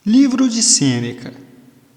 Livro de Sêneca,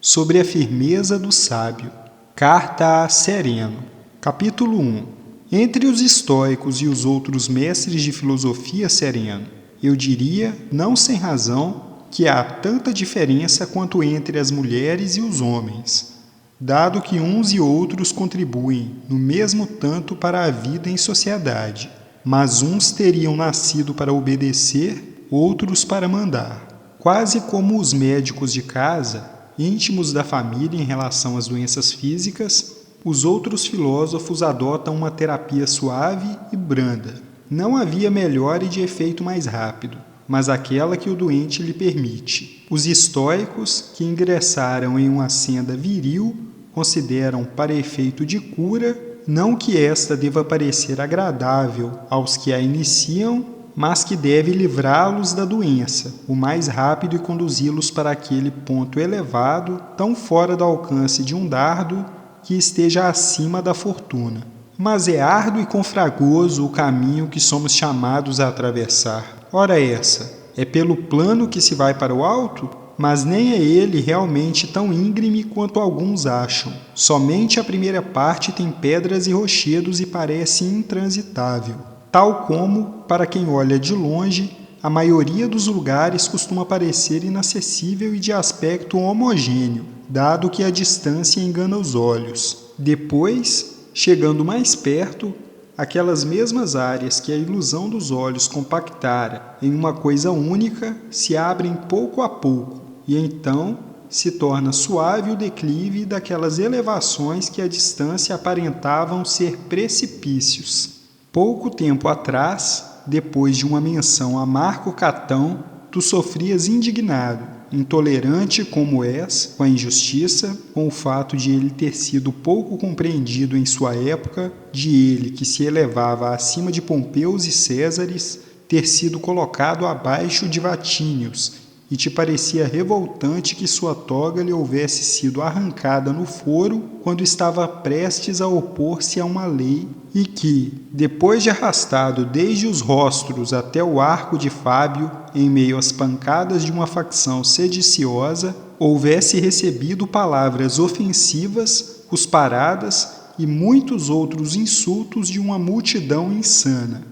sobre a firmeza do sábio. Carta a Sereno. Capítulo 1. Entre os estoicos e os outros mestres de filosofia, Sereno, eu diria, não sem razão, que há tanta diferença quanto entre as mulheres e os homens, dado que uns e outros contribuem no mesmo tanto para a vida em sociedade, mas uns teriam nascido para obedecer, outros para mandar. Quase como os médicos de casa, íntimos da família em relação às doenças físicas, os outros filósofos adotam uma terapia suave e branda. Não havia melhor e de efeito mais rápido, mas aquela que o doente lhe permite. Os estoicos, que ingressaram em uma senda viril, consideram para efeito de cura, não que esta deva parecer agradável aos que a iniciam, mas que deve livrá-los da doença, o mais rápido e conduzi-los para aquele ponto elevado, tão fora do alcance de um dardo, que esteja acima da fortuna. Mas é árduo e confragoso o caminho que somos chamados a atravessar. Ora essa, é pelo plano que se vai para o alto? Mas nem é ele realmente tão íngreme quanto alguns acham. Somente a primeira parte tem pedras e rochedos e parece intransitável. Tal como, para quem olha de longe, a maioria dos lugares costuma parecer inacessível e de aspecto homogêneo, dado que a distância engana os olhos. Depois, chegando mais perto, aquelas mesmas áreas que a ilusão dos olhos compactara em uma coisa única se abrem pouco a pouco, e então se torna suave o declive daquelas elevações que à distância aparentavam ser precipícios. Pouco tempo atrás, depois de uma menção a Marco Catão, tu sofrias indignado, intolerante como és, com a injustiça, com o fato de ele ter sido pouco compreendido em sua época, de ele que se elevava acima de Pompeus e Césares, ter sido colocado abaixo de Vatínios, e te parecia revoltante que sua toga lhe houvesse sido arrancada no foro quando estava prestes a opor-se a uma lei e que, depois de arrastado desde os rostros até o arco de Fábio, em meio às pancadas de uma facção sediciosa, houvesse recebido palavras ofensivas, cusparadas e muitos outros insultos de uma multidão insana.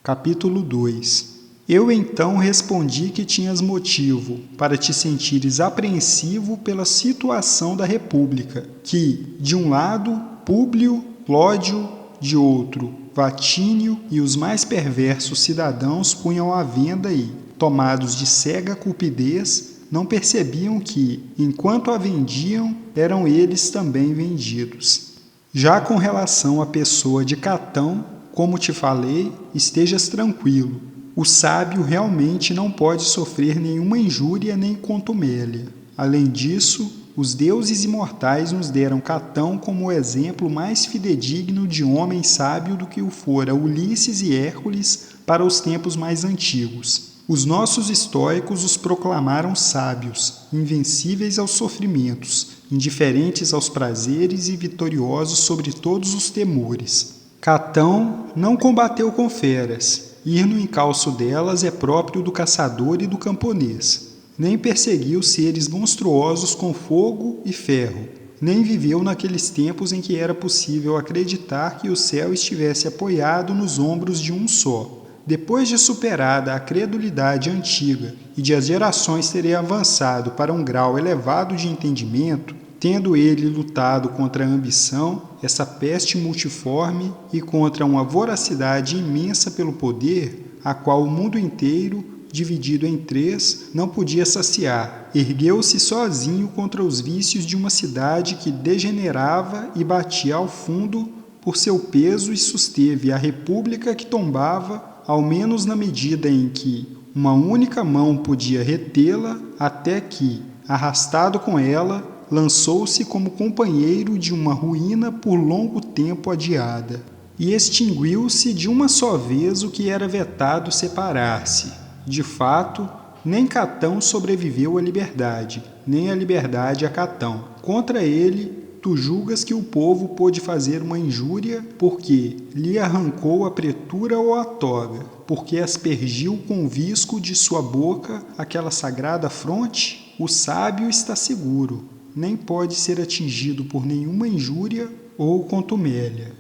Capítulo 2. Eu então respondi que tinhas motivo para te sentires apreensivo pela situação da República, que, de um lado, Públio, Clódio, de outro, Vatínio e os mais perversos cidadãos punham à venda e, tomados de cega cupidez, não percebiam que, enquanto a vendiam, eram eles também vendidos. Já com relação à pessoa de Catão, como te falei, estejas tranquilo. O sábio realmente não pode sofrer nenhuma injúria nem contumélia. Além disso, os deuses imortais nos deram Catão como o exemplo mais fidedigno de homem sábio do que o fora Ulisses e Hércules para os tempos mais antigos. Os nossos estoicos os proclamaram sábios, invencíveis aos sofrimentos, indiferentes aos prazeres e vitoriosos sobre todos os temores. Catão não combateu com feras. Ir no encalço delas é próprio do caçador e do camponês. Nem perseguiu seres monstruosos com fogo e ferro, nem viveu naqueles tempos em que era possível acreditar que o céu estivesse apoiado nos ombros de um só. Depois de superada a credulidade antiga e de as gerações terem avançado para um grau elevado de entendimento, tendo ele lutado contra a ambição, essa peste multiforme, e contra uma voracidade imensa pelo poder, a qual o mundo inteiro, dividido em três, não podia saciar, ergueu-se sozinho contra os vícios de uma cidade que degenerava e batia ao fundo por seu peso e susteve a república que tombava, ao menos na medida em que uma única mão podia retê-la, até que, arrastado com ela, lançou-se como companheiro de uma ruína por longo tempo adiada, e extinguiu-se de uma só vez o que era vetado separar-se. De fato, nem Catão sobreviveu à liberdade, nem a liberdade a Catão. Contra ele, tu julgas que o povo pôde fazer uma injúria porque lhe arrancou a pretura ou a toga, porque aspergiu com o visco de sua boca aquela sagrada fronte? O sábio está seguro, nem pode ser atingido por nenhuma injúria ou contumélia.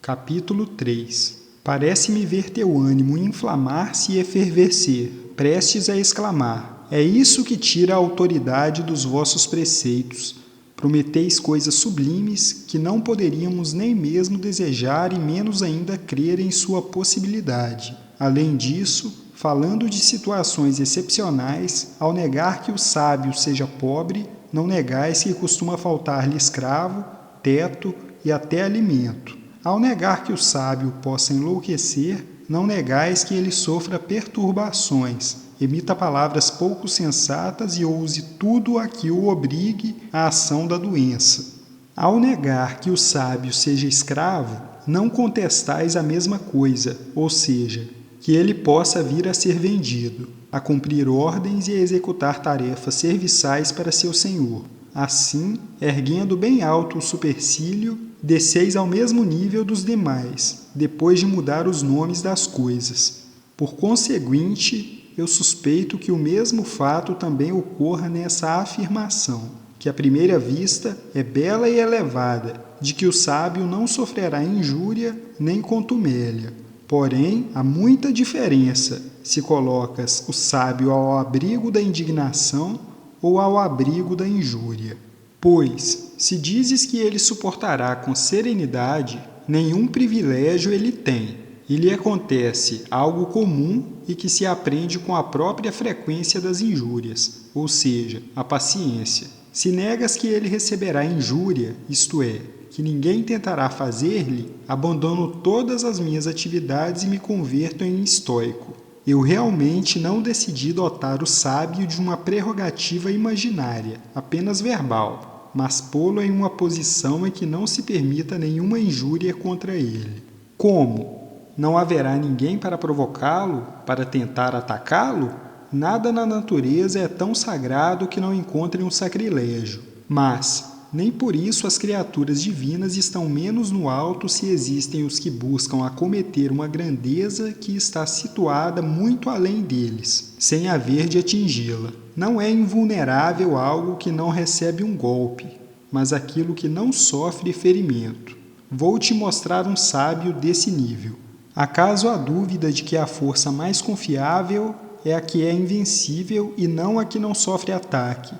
Capítulo 3. Parece-me ver teu ânimo inflamar-se e efervescer, prestes a exclamar: é isso que tira a autoridade dos vossos preceitos. Prometeis coisas sublimes que não poderíamos nem mesmo desejar e menos ainda crer em sua possibilidade. Além disso, falando de situações excepcionais, ao negar que o sábio seja pobre, não negais que costuma faltar-lhe escravo, teto e até alimento. Ao negar que o sábio possa enlouquecer, não negais que ele sofra perturbações, emita palavras pouco sensatas e ouse tudo a que o obrigue à ação da doença. Ao negar que o sábio seja escravo, não contestais a mesma coisa, ou seja, que ele possa vir a ser vendido, a cumprir ordens e a executar tarefas serviçais para seu senhor. Assim, erguendo bem alto o supercílio, desceis ao mesmo nível dos demais, depois de mudar os nomes das coisas. Por conseguinte, eu suspeito que o mesmo fato também ocorra nessa afirmação, que à primeira vista é bela e elevada, de que o sábio não sofrerá injúria nem contumélia. Porém, há muita diferença se colocas o sábio ao abrigo da indignação ou ao abrigo da injúria. Pois, se dizes que ele suportará com serenidade, nenhum privilégio ele tem, e lhe acontece algo comum e que se aprende com a própria frequência das injúrias, ou seja, a paciência. Se negas que ele receberá injúria, isto é, que ninguém tentará fazer-lhe, abandono todas as minhas atividades e me converto em estoico. Eu realmente não decidi dotar o sábio de uma prerrogativa imaginária, apenas verbal, mas pô-lo em uma posição em que não se permita nenhuma injúria contra ele. Como? Não haverá ninguém para provocá-lo, para tentar atacá-lo? Nada na natureza é tão sagrado que não encontre um sacrilégio. Mas nem por isso as criaturas divinas estão menos no alto se existem os que buscam acometer uma grandeza que está situada muito além deles, sem haver de atingi-la. Não é invulnerável algo que não recebe um golpe, mas aquilo que não sofre ferimento. Vou te mostrar um sábio desse nível. Acaso há dúvida de que a força mais confiável é a que é invencível e não a que não sofre ataque,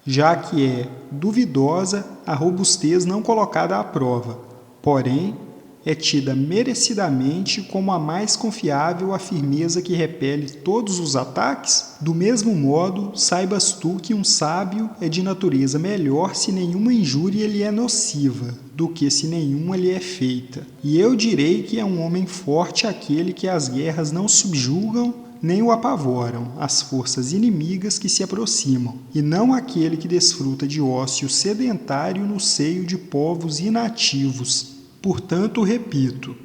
já que é duvidosa a robustez não colocada à prova, porém é tida merecidamente como a mais confiável a firmeza que repele todos os ataques? Do mesmo modo, saibas tu que um sábio é de natureza melhor se nenhuma injúria lhe é nociva, do que se nenhuma lhe é feita. E eu direi que é um homem forte aquele que as guerras não subjugam nem o apavoram as forças inimigas que se aproximam, e não aquele que desfruta de ócio sedentário no seio de povos inativos. Portanto, repito,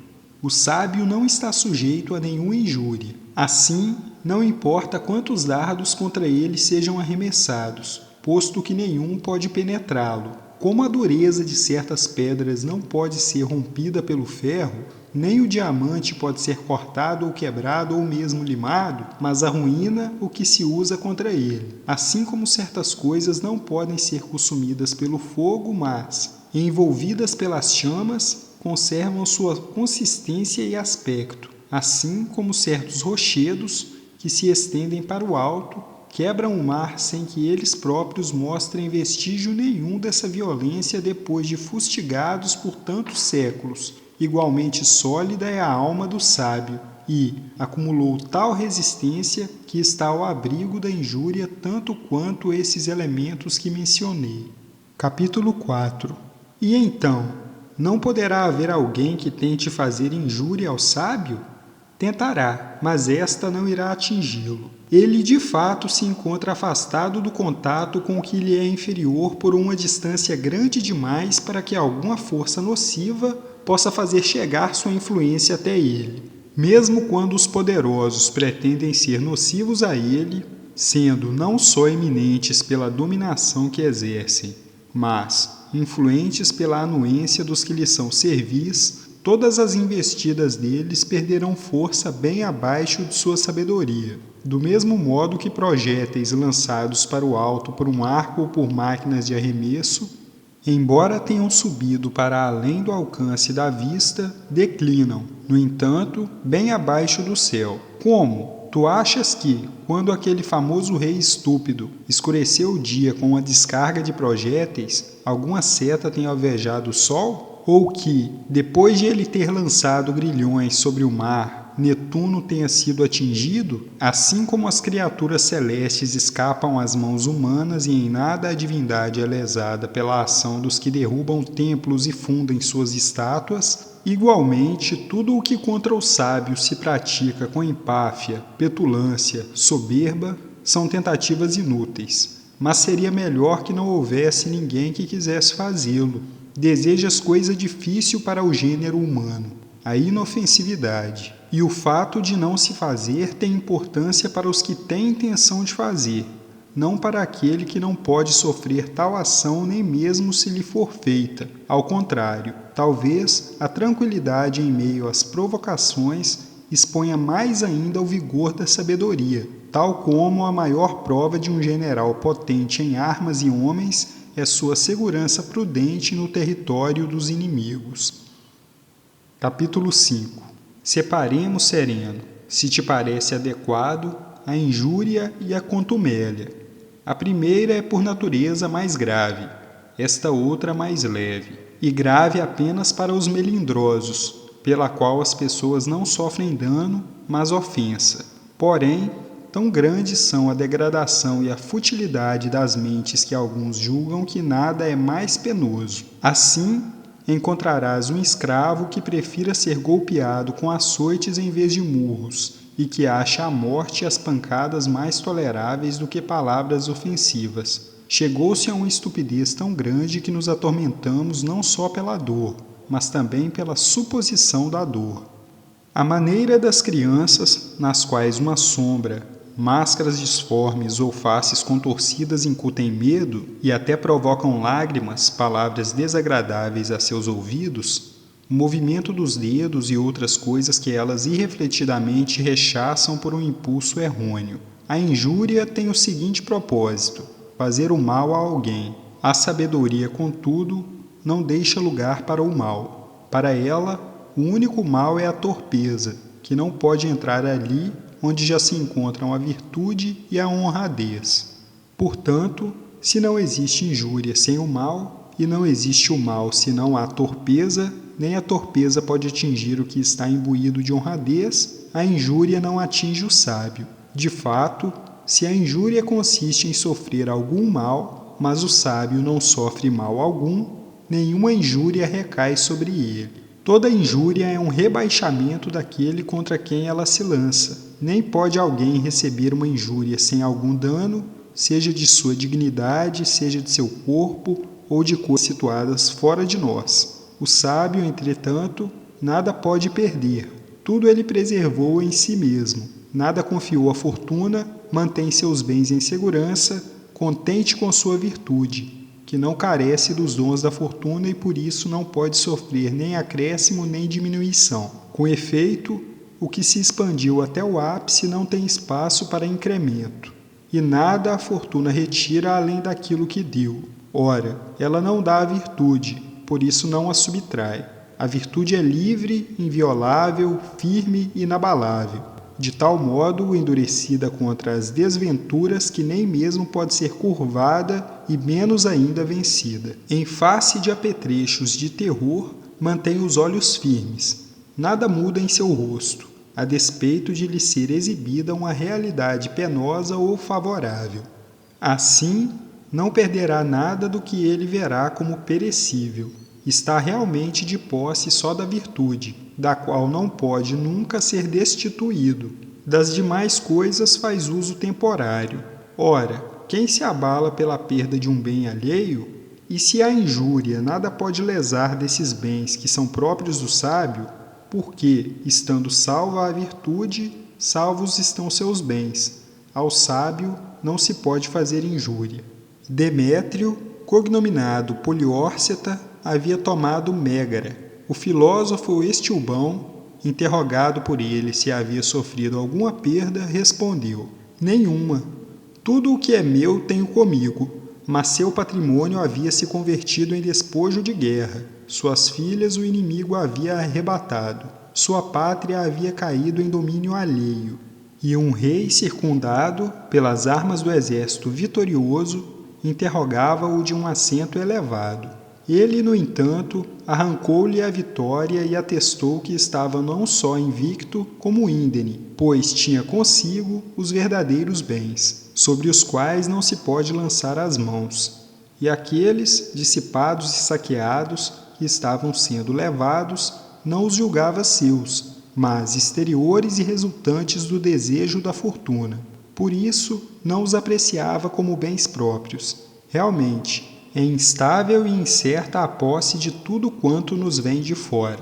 o sábio não está sujeito a nenhuma injúria. Assim, não importa quantos dardos contra ele sejam arremessados, posto que nenhum pode penetrá-lo. Como a dureza de certas pedras não pode ser rompida pelo ferro, nem o diamante pode ser cortado ou quebrado ou mesmo limado, mas arruína o que se usa contra ele. Assim como certas coisas não podem ser consumidas pelo fogo, mas, envolvidas pelas chamas, conservam sua consistência e aspecto. Assim como certos rochedos, que se estendem para o alto, quebram o mar sem que eles próprios mostrem vestígio nenhum dessa violência depois de fustigados por tantos séculos. Igualmente sólida é a alma do sábio, e acumulou tal resistência que está ao abrigo da injúria tanto quanto esses elementos que mencionei. Capítulo 4. E então, não poderá haver alguém que tente fazer injúria ao sábio? Tentará, mas esta não irá atingi-lo. Ele de fato se encontra afastado do contato com o que lhe é inferior por uma distância grande demais para que alguma força nociva possa fazer chegar sua influência até ele. Mesmo quando os poderosos pretendem ser nocivos a ele, sendo não só eminentes pela dominação que exercem, mas, influentes pela anuência dos que lhes são servis, todas as investidas deles perderão força bem abaixo de sua sabedoria. Do mesmo modo que projéteis lançados para o alto por um arco ou por máquinas de arremesso, embora tenham subido para além do alcance da vista, declinam, no entanto, bem abaixo do céu. Como? Tu achas que, quando aquele famoso rei estúpido escureceu o dia com uma descarga de projéteis, alguma seta tenha alvejado o sol? Ou que, depois de ele ter lançado grilhões sobre o mar, Netuno tenha sido atingido? Assim como as criaturas celestes escapam às mãos humanas e em nada a divindade é lesada pela ação dos que derrubam templos e fundem suas estátuas, igualmente, tudo o que contra o sábio se pratica com empáfia, petulância, soberba, são tentativas inúteis. Mas seria melhor que não houvesse ninguém que quisesse fazê-lo. Desejas coisa difícil para o gênero humano, a inofensividade. E o fato de não se fazer tem importância para os que têm intenção de fazer, não para aquele que não pode sofrer tal ação nem mesmo se lhe for feita. Ao contrário, talvez a tranquilidade em meio às provocações exponha mais ainda o vigor da sabedoria, tal como a maior prova de um general potente em armas e homens é sua segurança prudente no território dos inimigos. Capítulo 5. Separemos, sereno, se te parece adequado, a injúria e a contumélia. A primeira é por natureza mais grave, esta outra mais leve, e grave apenas para os melindrosos, pela qual as pessoas não sofrem dano, mas ofensa. Porém, tão grandes são a degradação e a futilidade das mentes que alguns julgam que nada é mais penoso. Assim, encontrarás um escravo que prefira ser golpeado com açoites em vez de murros, e que acha a morte e as pancadas mais toleráveis do que palavras ofensivas. Chegou-se a uma estupidez tão grande que nos atormentamos não só pela dor, mas também pela suposição da dor. A maneira das crianças, nas quais uma sombra, máscaras disformes ou faces contorcidas incutem medo e até provocam lágrimas, palavras desagradáveis a seus ouvidos, o movimento dos dedos e outras coisas que elas irrefletidamente rechaçam por um impulso errôneo. A injúria tem o seguinte propósito: fazer o mal a alguém. A sabedoria, contudo, não deixa lugar para o mal. Para ela, o único mal é a torpeza, que não pode entrar ali onde já se encontram a virtude e a honradez. Portanto, se não existe injúria sem o mal, e não existe o mal se não há torpeza, nem a torpeza pode atingir o que está imbuído de honradez, a injúria não atinge o sábio. De fato, se a injúria consiste em sofrer algum mal, mas o sábio não sofre mal algum, nenhuma injúria recai sobre ele. Toda injúria é um rebaixamento daquele contra quem ela se lança. Nem pode alguém receber uma injúria sem algum dano, seja de sua dignidade, seja de seu corpo ou de coisas situadas fora de nós. O sábio, entretanto, nada pode perder. Tudo ele preservou em si mesmo. Nada confiou à fortuna, mantém seus bens em segurança, contente com sua virtude, que não carece dos dons da fortuna e por isso não pode sofrer nem acréscimo nem diminuição. Com efeito, o que se expandiu até o ápice não tem espaço para incremento, e nada a fortuna retira além daquilo que deu. Ora, ela não dá a virtude, por isso não a subtrai. A virtude é livre, inviolável, firme e inabalável, de tal modo endurecida contra as desventuras que nem mesmo pode ser curvada e menos ainda vencida. Em face de apetrechos de terror, mantém os olhos firmes. Nada muda em seu rosto, a despeito de lhe ser exibida uma realidade penosa ou favorável. Assim, não perderá nada do que ele verá como perecível. Está realmente de posse só da virtude, da qual não pode nunca ser destituído. Das demais coisas faz uso temporário. Ora, quem se abala pela perda de um bem alheio? E se a injúria nada pode lesar desses bens que são próprios do sábio, porque, estando salva a virtude, salvos estão seus bens. Ao sábio não se pode fazer injúria. Demétrio, cognominado Poliórceta, havia tomado Mégara. O filósofo Estilbão, interrogado por ele se havia sofrido alguma perda, respondeu: nenhuma. Tudo o que é meu tenho comigo, mas seu patrimônio havia se convertido em despojo de guerra. Suas filhas o inimigo havia arrebatado. Sua pátria havia caído em domínio alheio. E um rei circundado pelas armas do exército vitorioso interrogava-o de um assento elevado. Ele, no entanto, arrancou-lhe a vitória e atestou que estava não só invicto, como índene, pois tinha consigo os verdadeiros bens, sobre os quais não se pode lançar as mãos. E aqueles, dissipados e saqueados, que estavam sendo levados, não os julgava seus, mas exteriores e resultantes do desejo da fortuna. Por isso, não os apreciava como bens próprios. Realmente, é instável e incerta a posse de tudo quanto nos vem de fora.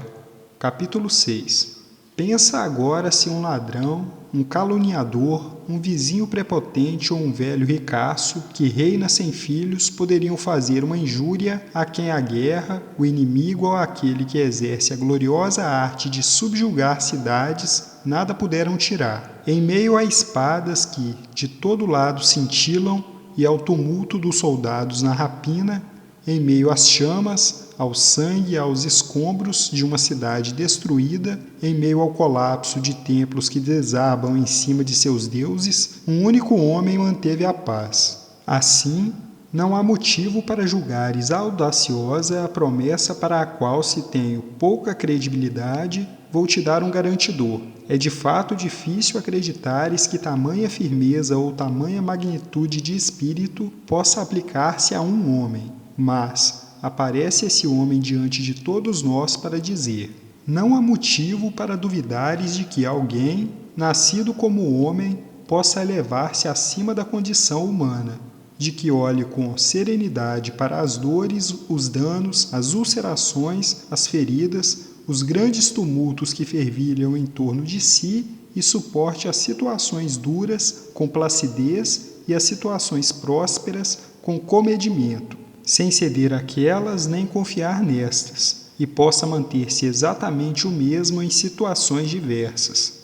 Capítulo 6. Pensa agora se um ladrão, um caluniador, um vizinho prepotente ou um velho ricaço que reina sem filhos poderiam fazer uma injúria a quem a guerra, o inimigo ou aquele que exerce a gloriosa arte de subjugar cidades, nada puderam tirar. Em meio a espadas que, de todo lado, cintilam, e ao tumulto dos soldados na rapina, em meio às chamas, ao sangue e aos escombros de uma cidade destruída, em meio ao colapso de templos que desabam em cima de seus deuses, um único homem manteve a paz. Assim, não há motivo para julgares audaciosa a promessa para a qual se tenho pouca credibilidade. Vou te dar um garantidor. É de fato difícil acreditares que tamanha firmeza ou tamanha magnitude de espírito possa aplicar-se a um homem. Mas aparece esse homem diante de todos nós para dizer: não há motivo para duvidares de que alguém, nascido como homem, possa elevar-se acima da condição humana, de que olhe com serenidade para as dores, os danos, as ulcerações, as feridas, os grandes tumultos que fervilham em torno de si e suporte as situações duras com placidez e as situações prósperas com comedimento, sem ceder àquelas nem confiar nestas, e possa manter-se exatamente o mesmo em situações diversas.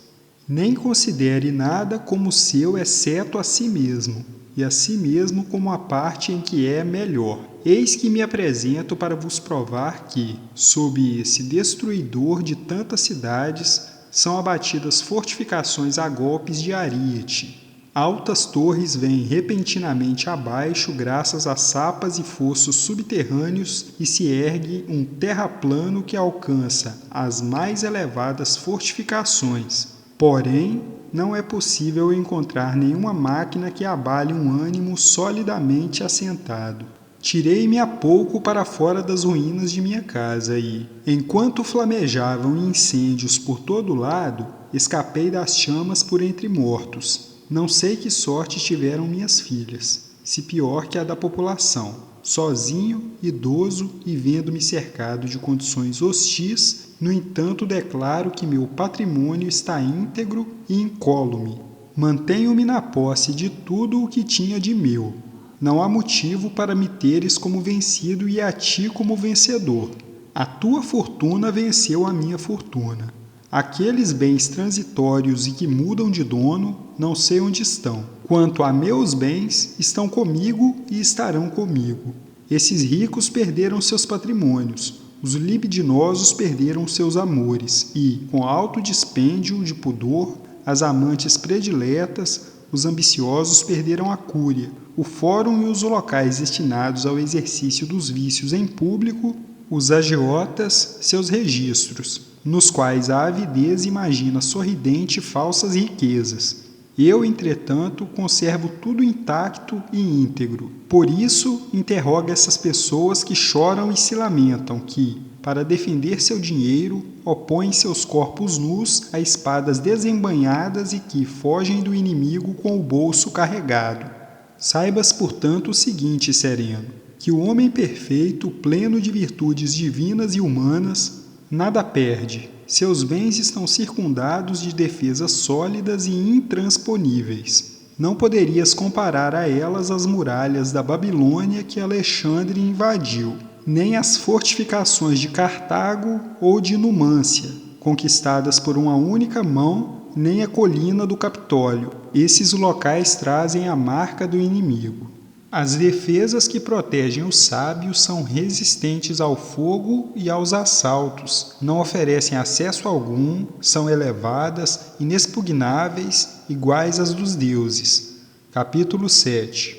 Nem considere nada como seu exceto a si mesmo, e a si mesmo como a parte em que é melhor. Eis que me apresento para vos provar que, sob esse destruidor de tantas cidades, são abatidas fortificações a golpes de ariete. Altas torres vêm repentinamente abaixo graças a sapas e fossos subterrâneos e se ergue um terraplano que alcança as mais elevadas fortificações. Porém, não é possível encontrar nenhuma máquina que abale um ânimo solidamente assentado. Tirei-me há pouco para fora das ruínas de minha casa e, enquanto flamejavam incêndios por todo lado, escapei das chamas por entre mortos. Não sei que sorte tiveram minhas filhas, se pior que a da população. Sozinho, idoso e vendo-me cercado de condições hostis, no entanto declaro que meu patrimônio está íntegro e incólume. Mantenho-me na posse de tudo o que tinha de meu. Não há motivo para me teres como vencido e a ti como vencedor. A tua fortuna venceu a minha fortuna. Aqueles bens transitórios e que mudam de dono, não sei onde estão. Quanto a meus bens, estão comigo e estarão comigo. Esses ricos perderam seus patrimônios, os libidinosos perderam seus amores e, com alto dispêndio de pudor, as amantes prediletas, os ambiciosos perderam a cúria, o fórum e os locais destinados ao exercício dos vícios em público, os agiotas, seus registros, nos quais a avidez imagina sorridente falsas riquezas. Eu, entretanto, conservo tudo intacto e íntegro. Por isso, interroga essas pessoas que choram e se lamentam, que, para defender seu dinheiro, opõem seus corpos nus a espadas desembainhadas e que fogem do inimigo com o bolso carregado. Saibas, portanto, o seguinte, sereno, que o homem perfeito, pleno de virtudes divinas e humanas, nada perde. Seus bens estão circundados de defesas sólidas e intransponíveis. Não poderias comparar a elas as muralhas da Babilônia que Alexandre invadiu, nem as fortificações de Cartago ou de Numância, conquistadas por uma única mão, nem a colina do Capitólio. Esses locais trazem a marca do inimigo. As defesas que protegem os sábios são resistentes ao fogo e aos assaltos, não oferecem acesso algum, são elevadas, inexpugnáveis, iguais às dos deuses. Capítulo 7.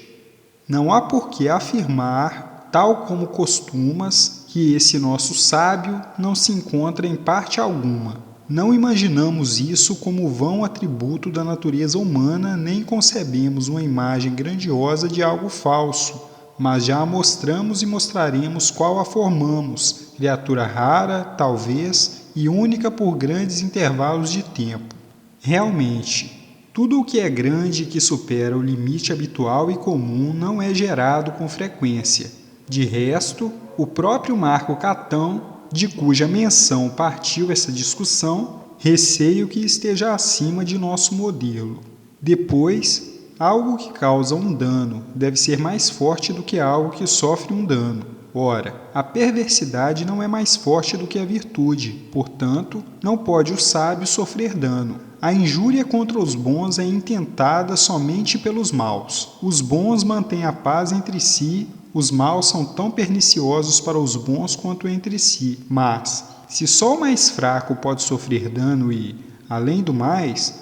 Não há por que afirmar, tal como costumas, que esse nosso sábio não se encontra em parte alguma. Não imaginamos isso como vão atributo da natureza humana, nem concebemos uma imagem grandiosa de algo falso, mas já a mostramos e mostraremos qual a formamos, criatura rara, talvez, e única por grandes intervalos de tempo. Realmente, tudo o que é grande e que supera o limite habitual e comum não é gerado com frequência. De resto, o próprio Marco Catão, de cuja menção partiu essa discussão, receio que esteja acima de nosso modelo. Depois, algo que causa um dano deve ser mais forte do que algo que sofre um dano. Ora, a perversidade não é mais forte do que a virtude, portanto, não pode o sábio sofrer dano. A injúria contra os bons é intentada somente pelos maus. Os bons mantêm a paz entre si. Os maus são tão perniciosos para os bons quanto entre si. Mas, se só o mais fraco pode sofrer dano e, além do mais,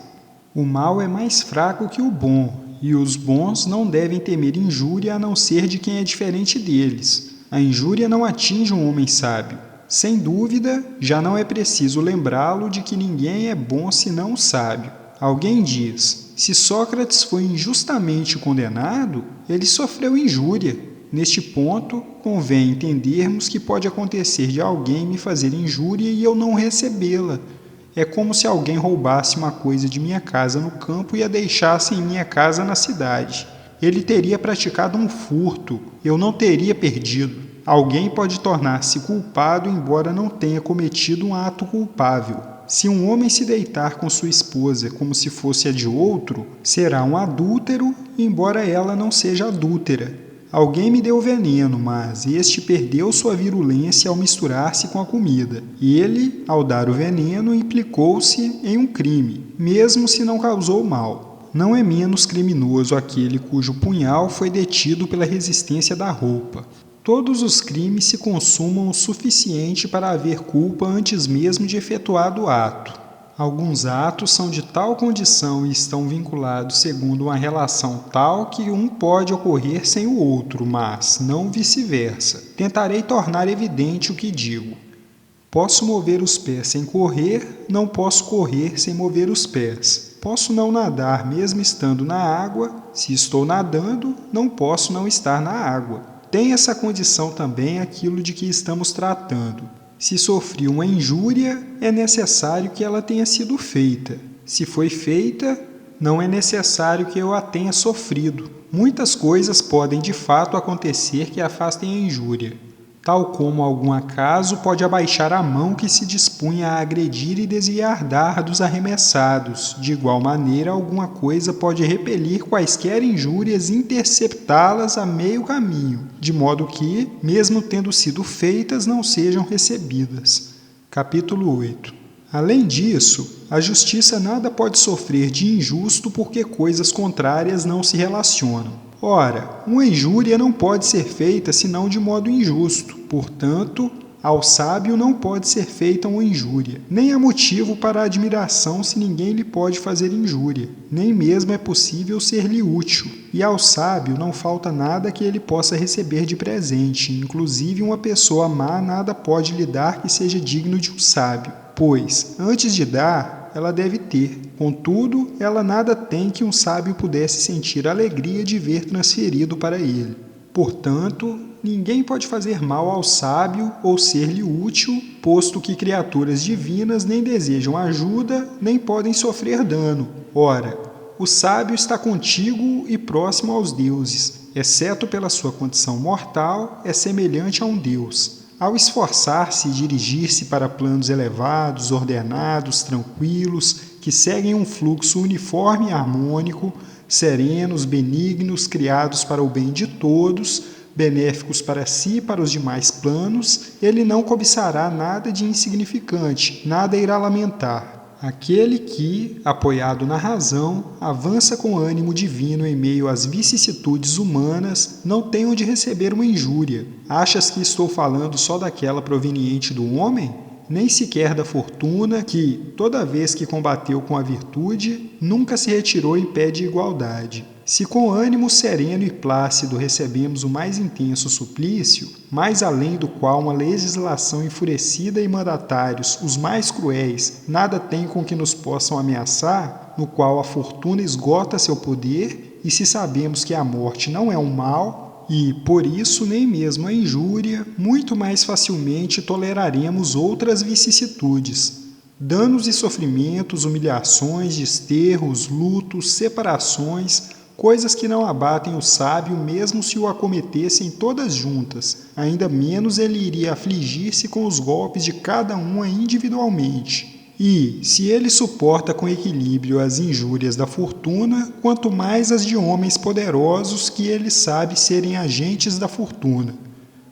o mal é mais fraco que o bom, e os bons não devem temer injúria a não ser de quem é diferente deles. A injúria não atinge um homem sábio. Sem dúvida, já não é preciso lembrá-lo de que ninguém é bom senão o sábio. Alguém diz, se Sócrates foi injustamente condenado, ele sofreu injúria. Neste ponto, convém entendermos que pode acontecer de alguém me fazer injúria e eu não recebê-la. É como se alguém roubasse uma coisa de minha casa no campo e a deixasse em minha casa na cidade. Ele teria praticado um furto, eu não teria perdido. Alguém pode tornar-se culpado embora não tenha cometido um ato culpável. Se um homem se deitar com sua esposa como se fosse a de outro, será um adúltero, embora ela não seja adúltera. Alguém me deu veneno, mas este perdeu sua virulência ao misturar-se com a comida. Ele, ao dar o veneno, implicou-se em um crime, mesmo se não causou mal. Não é menos criminoso aquele cujo punhal foi detido pela resistência da roupa. Todos os crimes se consumam o suficiente para haver culpa antes mesmo de efetuado o ato. Alguns atos são de tal condição e estão vinculados segundo uma relação tal que um pode ocorrer sem o outro, mas não vice-versa. Tentarei tornar evidente o que digo. Posso mover os pés sem correr, não posso correr sem mover os pés. Posso não nadar mesmo estando na água, se estou nadando, não posso não estar na água. Tem essa condição também aquilo de que estamos tratando. Se sofri uma injúria, é necessário que ela tenha sido feita. Se foi feita, não é necessário que eu a tenha sofrido. Muitas coisas podem de fato acontecer que afastem a injúria, tal como algum acaso pode abaixar a mão que se dispunha a agredir e desviar dardos arremessados. De igual maneira, alguma coisa pode repelir quaisquer injúrias e interceptá-las a meio caminho, de modo que, mesmo tendo sido feitas, não sejam recebidas. Capítulo 8. Além disso, a justiça nada pode sofrer de injusto porque coisas contrárias não se relacionam. Ora, uma injúria não pode ser feita senão de modo injusto. Portanto, ao sábio não pode ser feita uma injúria. Nem há motivo para admiração se ninguém lhe pode fazer injúria. Nem mesmo é possível ser-lhe útil. E ao sábio não falta nada que ele possa receber de presente. Inclusive uma pessoa má nada pode lhe dar que seja digno de um sábio. Pois, antes de dar, ela deve ter. Contudo, ela nada tem que um sábio pudesse sentir a alegria de ver transferido para ele. Portanto, ninguém pode fazer mal ao sábio ou ser-lhe útil, posto que criaturas divinas nem desejam ajuda, nem podem sofrer dano. Ora, o sábio está contíguo e próximo aos deuses, exceto pela sua condição mortal, é semelhante a um deus. Ao esforçar-se e dirigir-se para planos elevados, ordenados, tranquilos, que seguem um fluxo uniforme e harmônico, serenos, benignos, criados para o bem de todos, benéficos para si e para os demais planos, ele não cobiçará nada de insignificante, nada irá lamentar. Aquele que, apoiado na razão, avança com ânimo divino em meio às vicissitudes humanas, não tem onde receber uma injúria. Achas que estou falando só daquela proveniente do homem? Nem sequer da fortuna, que, toda vez que combateu com a virtude, nunca se retirou em pé de igualdade. Se com ânimo sereno e plácido recebemos o mais intenso suplício, mais além do qual uma legislação enfurecida e mandatários, os mais cruéis, nada tem com que nos possam ameaçar, no qual a fortuna esgota seu poder, e se sabemos que a morte não é um mal, e, por isso, nem mesmo a injúria, muito mais facilmente toleraremos outras vicissitudes. Danos e sofrimentos, humilhações, desterros, lutos, separações, coisas que não abatem o sábio mesmo se o acometessem todas juntas, ainda menos ele iria afligir-se com os golpes de cada uma individualmente. E, se ele suporta com equilíbrio as injúrias da fortuna, quanto mais as de homens poderosos que ele sabe serem agentes da fortuna.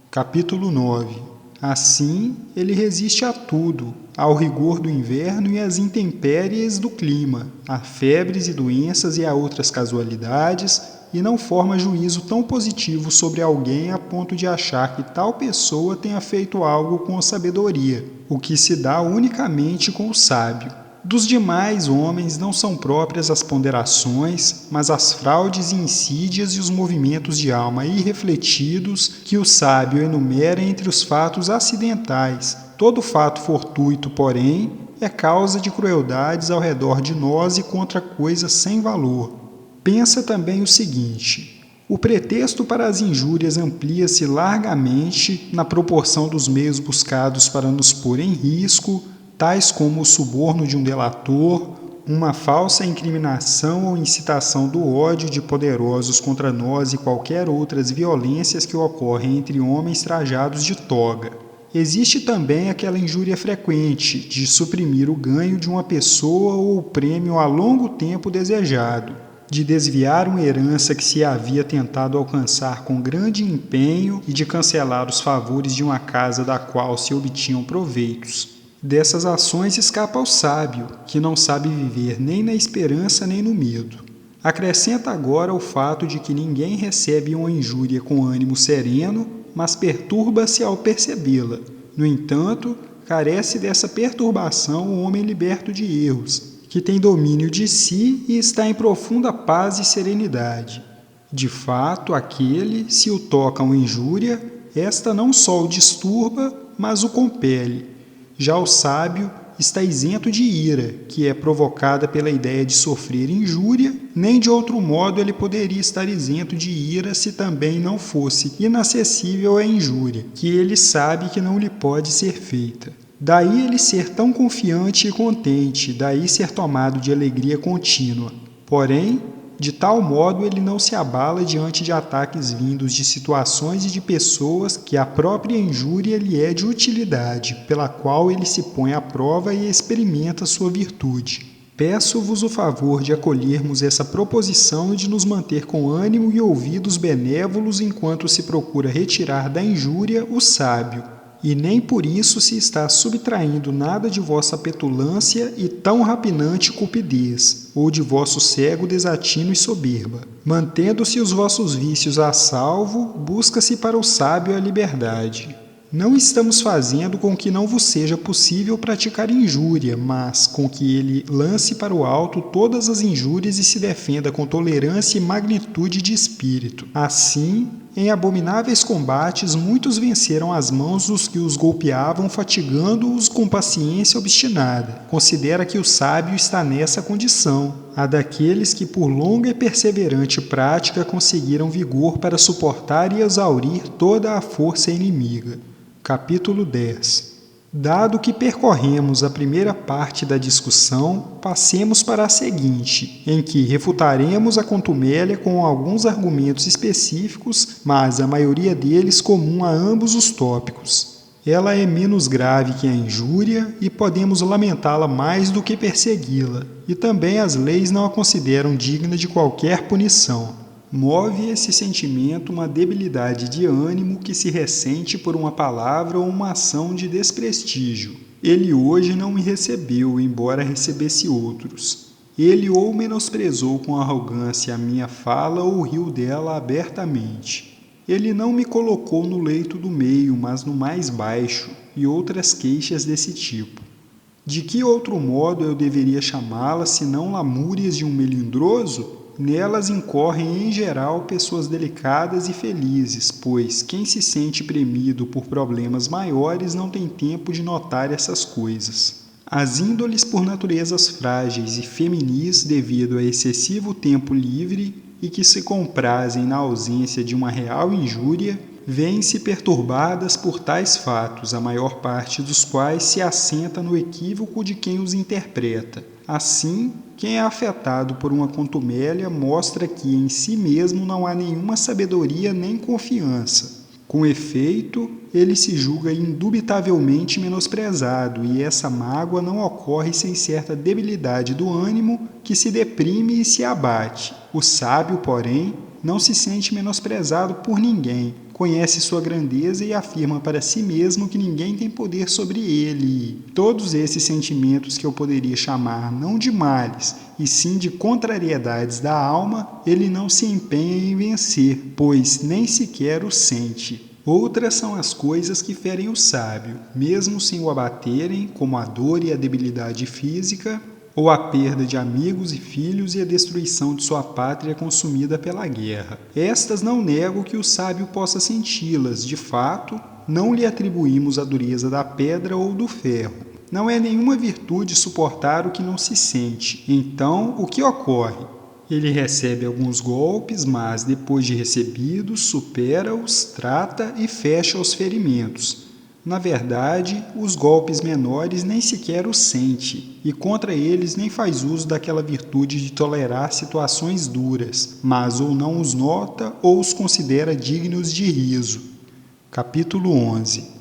Capítulo 9. Assim, ele resiste a tudo, ao rigor do inverno e às intempéries do clima, a febres e doenças e a outras casualidades, e não forma juízo tão positivo sobre alguém a ponto de achar que tal pessoa tenha feito algo com sabedoria, o que se dá unicamente com o sábio. Dos demais homens não são próprias as ponderações, mas as fraudes e insídias e os movimentos de alma irrefletidos que o sábio enumera entre os fatos acidentais. Todo fato fortuito, porém, é causa de crueldades ao redor de nós e contra coisas sem valor. Pensa também o seguinte: o pretexto para as injúrias amplia-se largamente na proporção dos meios buscados para nos pôr em risco, tais como o suborno de um delator, uma falsa incriminação ou incitação do ódio de poderosos contra nós e qualquer outras violências que ocorrem entre homens trajados de toga. Existe também aquela injúria frequente de suprimir o ganho de uma pessoa ou o prêmio a longo tempo desejado, de desviar uma herança que se havia tentado alcançar com grande empenho e de cancelar os favores de uma casa da qual se obtinham proveitos. Dessas ações escapa o sábio, que não sabe viver nem na esperança nem no medo. Acrescenta agora o fato de que ninguém recebe uma injúria com ânimo sereno, mas perturba-se ao percebê-la. No entanto, carece dessa perturbação o homem liberto de erros, que tem domínio de si e está em profunda paz e serenidade. De fato, aquele, se o toca uma injúria, esta não só o disturba, mas o compele. Já o sábio está isento de ira, que é provocada pela ideia de sofrer injúria, nem de outro modo ele poderia estar isento de ira se também não fosse inacessível à injúria, que ele sabe que não lhe pode ser feita. Daí ele ser tão confiante e contente, daí ser tomado de alegria contínua. Porém, de tal modo ele não se abala diante de ataques vindos de situações e de pessoas que a própria injúria lhe é de utilidade, pela qual ele se põe à prova e experimenta sua virtude. Peço-vos o favor de acolhermos essa proposição e de nos manter com ânimo e ouvidos benévolos enquanto se procura retirar da injúria o sábio, e nem por isso se está subtraindo nada de vossa petulância e tão rapinante cupidez, ou de vosso cego desatino e soberba. Mantendo-se os vossos vícios a salvo, busca-se para o sábio a liberdade. Não estamos fazendo com que não vos seja possível praticar injúria, mas com que ele lance para o alto todas as injúrias e se defenda com tolerância e magnitude de espírito. Assim, em abomináveis combates, muitos venceram as mãos dos que os golpeavam, fatigando-os com paciência obstinada. Considera que o sábio está nessa condição, a daqueles que por longa e perseverante prática conseguiram vigor para suportar e exaurir toda a força inimiga. Capítulo 10. Dado que percorremos a primeira parte da discussão, passemos para a seguinte, em que refutaremos a contumélia com alguns argumentos específicos, mas a maioria deles comum a ambos os tópicos. Ela é menos grave que a injúria e podemos lamentá-la mais do que persegui-la, e também as leis não a consideram digna de qualquer punição. Move esse sentimento uma debilidade de ânimo que se ressente por uma palavra ou uma ação de desprestígio. Ele hoje não me recebeu, embora recebesse outros. Ele ou menosprezou com arrogância a minha fala ou riu dela abertamente. Ele não me colocou no leito do meio, mas no mais baixo, e outras queixas desse tipo. De que outro modo eu deveria chamá-las senão lamúrias de um melindroso? Nelas incorrem em geral pessoas delicadas e felizes, pois quem se sente premido por problemas maiores não tem tempo de notar essas coisas. As índoles por naturezas frágeis e feminis devido a excessivo tempo livre e que se comprazem na ausência de uma real injúria, vêm-se perturbadas por tais fatos, a maior parte dos quais se assenta no equívoco de quem os interpreta. Assim, quem é afetado por uma contumélia mostra que em si mesmo não há nenhuma sabedoria nem confiança. Com efeito, ele se julga indubitavelmente menosprezado, e essa mágoa não ocorre sem certa debilidade do ânimo que se deprime e se abate. O sábio, porém, não se sente menosprezado por ninguém, conhece sua grandeza e afirma para si mesmo que ninguém tem poder sobre ele. Todos esses sentimentos que eu poderia chamar não de males, e sim de contrariedades da alma, ele não se empenha em vencer, pois nem sequer o sente. Outras são as coisas que ferem o sábio, mesmo sem o abaterem, como a dor e a debilidade física, ou a perda de amigos e filhos e a destruição de sua pátria consumida pela guerra. Estas não nego que o sábio possa senti-las, de fato, não lhe atribuímos a dureza da pedra ou do ferro. Não é nenhuma virtude suportar o que não se sente. Então, o que ocorre? Ele recebe alguns golpes, mas depois de recebidos, supera-os, trata e fecha os ferimentos. Na verdade, os golpes menores nem sequer os sente, e contra eles nem faz uso daquela virtude de tolerar situações duras, mas ou não os nota ou os considera dignos de riso. Capítulo 11.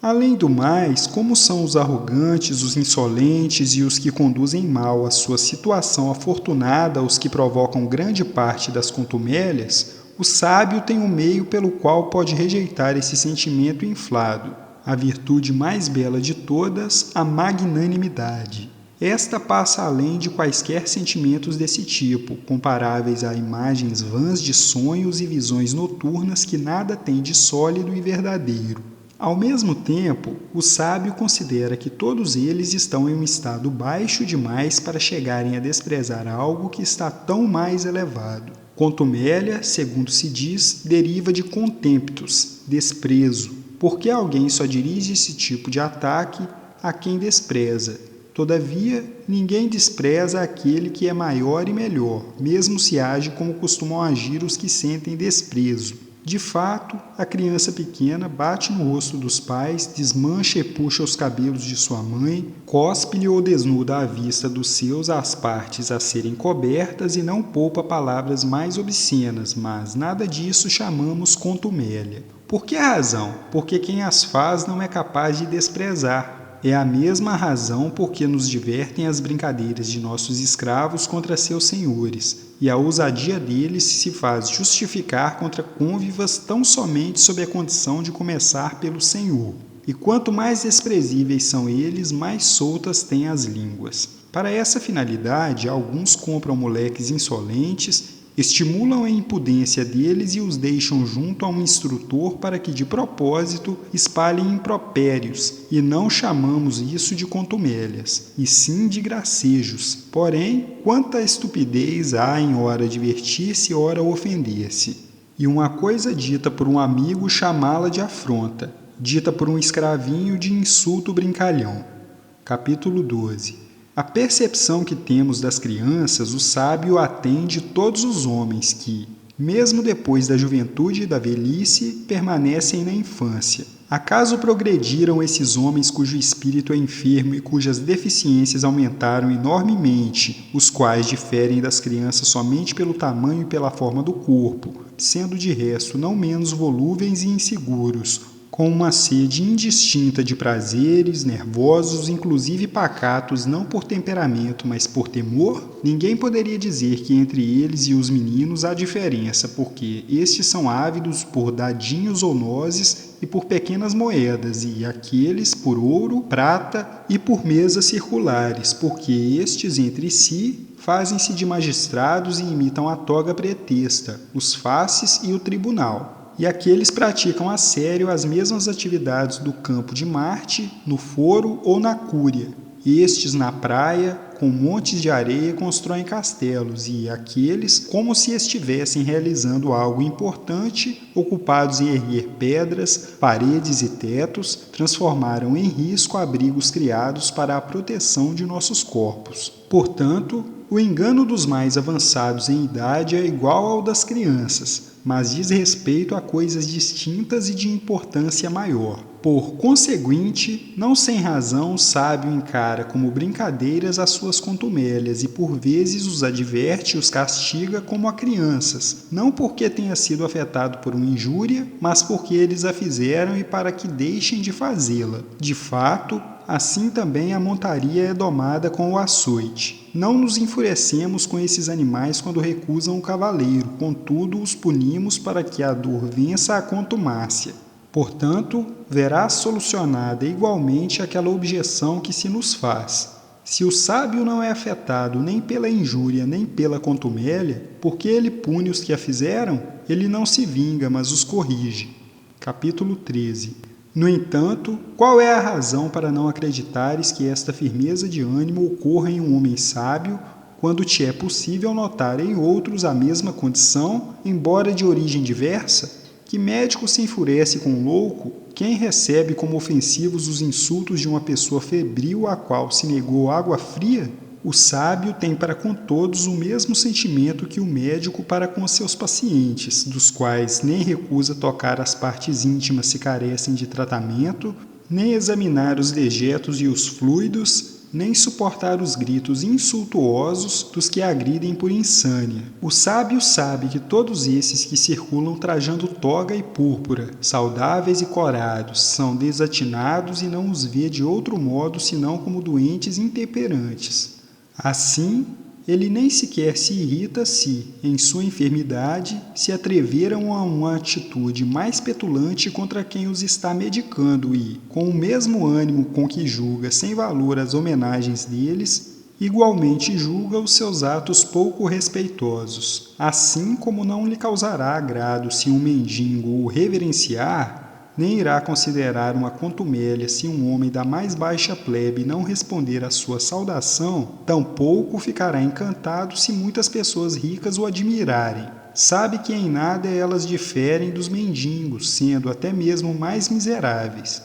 Além do mais, como são os arrogantes, os insolentes e os que conduzem mal a sua situação afortunada, os que provocam grande parte das contumélias, o sábio tem um meio pelo qual pode rejeitar esse sentimento inflado. A virtude mais bela de todas, a magnanimidade. Esta passa além de quaisquer sentimentos desse tipo, comparáveis a imagens vãs de sonhos e visões noturnas que nada têm de sólido e verdadeiro. Ao mesmo tempo, o sábio considera que todos eles estão em um estado baixo demais para chegarem a desprezar algo que está tão mais elevado. Contumélia, segundo se diz, deriva de contemptus, desprezo, porque alguém só dirige esse tipo de ataque a quem despreza. Todavia, ninguém despreza aquele que é maior e melhor, mesmo se age como costumam agir os que sentem desprezo. De fato, a criança pequena bate no rosto dos pais, desmancha e puxa os cabelos de sua mãe, cospe-lhe ou desnuda à vista dos seus as partes a serem cobertas e não poupa palavras mais obscenas, mas nada disso chamamos contumélia. Por que razão? Porque quem as faz não é capaz de desprezar. É a mesma razão por que nos divertem as brincadeiras de nossos escravos contra seus senhores, e a ousadia deles se faz justificar contra cônvivas tão somente sob a condição de começar pelo senhor. E quanto mais desprezíveis são eles, mais soltas têm as línguas. Para essa finalidade, alguns compram moleques insolentes, estimulam a impudência deles e os deixam junto a um instrutor para que, de propósito, espalhem impropérios, e não chamamos isso de contumélias, e sim de gracejos. Porém, quanta estupidez há em ora divertir-se e ora ofender-se. E uma coisa dita por um amigo chamá-la de afronta, dita por um escravinho de insulto brincalhão. Capítulo 12. A percepção que temos das crianças, o sábio a tem de todos os homens que, mesmo depois da juventude e da velhice, permanecem na infância. Acaso progrediram esses homens cujo espírito é enfermo e cujas deficiências aumentaram enormemente, os quais diferem das crianças somente pelo tamanho e pela forma do corpo, sendo de resto não menos volúveis e inseguros, com uma sede indistinta de prazeres, nervosos, inclusive pacatos, não por temperamento, mas por temor, ninguém poderia dizer que entre eles e os meninos há diferença, porque estes são ávidos por dadinhos ou nozes e por pequenas moedas, e aqueles por ouro, prata e por mesas circulares, porque estes entre si fazem-se de magistrados e imitam a toga pretexta, os faces e o tribunal. E aqueles praticam a sério as mesmas atividades do campo de Marte, no foro ou na cúria. Estes na praia, com montes de areia, constroem castelos, e aqueles, como se estivessem realizando algo importante, ocupados em erguer pedras, paredes e tetos, transformaram em risco abrigos criados para a proteção de nossos corpos. Portanto, o engano dos mais avançados em idade é igual ao das crianças, mas diz respeito a coisas distintas e de importância maior. Por conseguinte, não sem razão o sábio encara como brincadeiras as suas contumélias e por vezes os adverte e os castiga como a crianças, não porque tenha sido afetado por uma injúria, mas porque eles a fizeram e para que deixem de fazê-la. De fato, assim também a montaria é domada com o açoite. Não nos enfurecemos com esses animais quando recusam o cavaleiro, contudo os punimos para que a dor vença a contumácia. Portanto, verá solucionada igualmente aquela objeção que se nos faz. Se o sábio não é afetado nem pela injúria nem pela contumélia, porque ele pune os que a fizeram, ele não se vinga, mas os corrige. Capítulo 13. No entanto, qual é a razão para não acreditares que esta firmeza de ânimo ocorra em um homem sábio, quando te é possível notar em outros a mesma condição, embora de origem diversa? Que médico se enfurece com um louco? Quem recebe como ofensivos os insultos de uma pessoa febril à qual se negou água fria? O sábio tem para com todos o mesmo sentimento que o médico para com seus pacientes, dos quais nem recusa tocar as partes íntimas se carecem de tratamento, nem examinar os dejetos e os fluidos, nem suportar os gritos insultuosos dos que agridem por insânia. O sábio sabe que todos esses que circulam trajando toga e púrpura, saudáveis e corados, são desatinados e não os vê de outro modo senão como doentes intemperantes. Assim, ele nem sequer se irrita se, em sua enfermidade, se atreveram a uma atitude mais petulante contra quem os está medicando e, com o mesmo ânimo com que julga sem valor as homenagens deles, igualmente julga os seus atos pouco respeitosos. Assim como não lhe causará agrado se um mendigo o reverenciar, nem irá considerar uma contumélia se um homem da mais baixa plebe não responder à sua saudação, tampouco ficará encantado se muitas pessoas ricas o admirarem. Sabe que em nada elas diferem dos mendigos, sendo até mesmo mais miseráveis.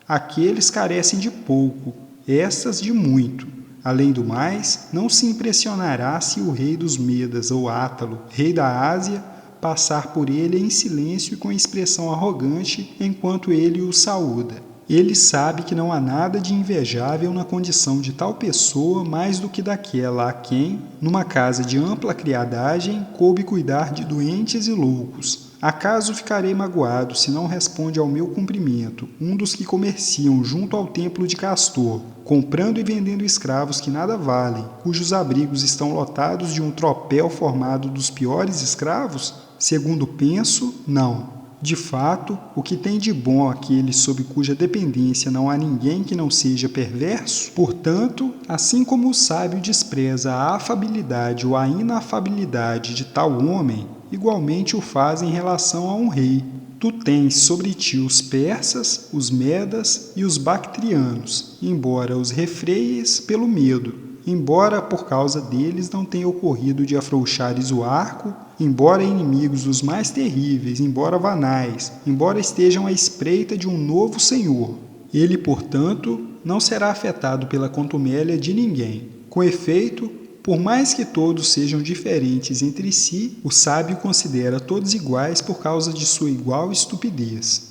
Aqueles carecem de pouco, estas de muito. Além do mais, não se impressionará se o rei dos Medas ou Átalo, rei da Ásia, passar por ele em silêncio e com expressão arrogante enquanto ele o saúda. Ele sabe que não há nada de invejável na condição de tal pessoa mais do que daquela a quem, numa casa de ampla criadagem, coube cuidar de doentes e loucos. Acaso ficarei magoado se não responde ao meu cumprimento um dos que comerciam junto ao templo de Castor, comprando e vendendo escravos que nada valem, cujos abrigos estão lotados de um tropel formado dos piores escravos? Segundo penso, não. De fato, o que tem de bom aquele sob cuja dependência não há ninguém que não seja perverso? Portanto, assim como o sábio despreza a afabilidade ou a inafabilidade de tal homem, igualmente o faz em relação a um rei. Tu tens sobre ti os persas, os medas e os bactrianos, embora os refreies pelo medo, embora por causa deles não tenha ocorrido de afrouxares o arco, embora inimigos os mais terríveis, embora vanais, embora estejam à espreita de um novo senhor. Ele, portanto, não será afetado pela contumélia de ninguém. Com efeito, por mais que todos sejam diferentes entre si, o sábio considera todos iguais por causa de sua igual estupidez.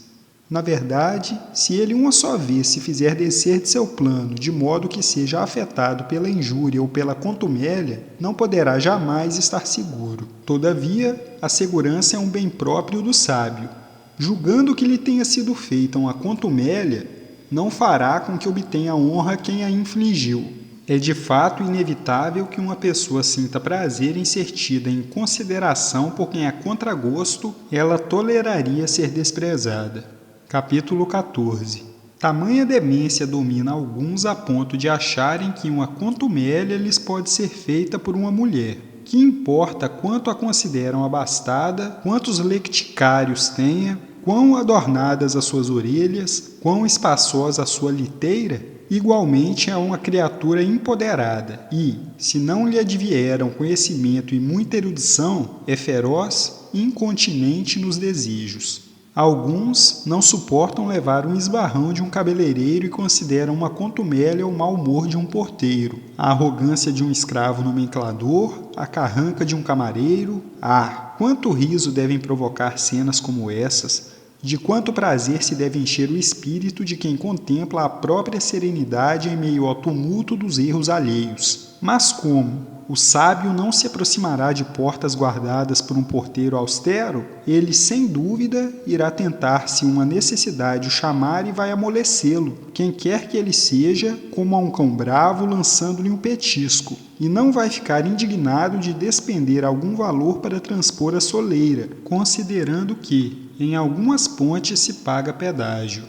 Na verdade, se ele uma só vez se fizer descer de seu plano de modo que seja afetado pela injúria ou pela contumélia, não poderá jamais estar seguro. Todavia, a segurança é um bem próprio do sábio. julgando que lhe tenha sido feita uma contumélia, não fará com que obtenha honra quem a infligiu. É de fato inevitável que uma pessoa sinta prazer em ser tida em consideração por quem a contragosto ela toleraria ser desprezada. Capítulo 14. Tamanha demência domina alguns a ponto de acharem que uma contumélia lhes pode ser feita por uma mulher. Que importa quanto a consideram abastada, quantos lecticários tenha, quão adornadas as suas orelhas, quão espaçosa a sua liteira? Igualmente é uma criatura empoderada e, se não lhe advieram conhecimento e muita erudição, é feroz e incontinente nos desejos. Alguns não suportam levar um esbarrão de um cabeleireiro e consideram uma contumélia o mau humor de um porteiro, a arrogância de um escravo nomenclador, a carranca de um camareiro. Ah, quanto riso devem provocar cenas como essas! De quanto prazer se deve encher o espírito de quem contempla a própria serenidade em meio ao tumulto dos erros alheios. Mas como? O sábio não se aproximará de portas guardadas por um porteiro austero? Ele, sem dúvida, irá tentar, se uma necessidade o chamar, e vai amolecê-lo, quem quer que ele seja, como a um cão bravo lançando-lhe um petisco, e não vai ficar indignado de despender algum valor para transpor a soleira, considerando que, em algumas pontes se paga pedágio.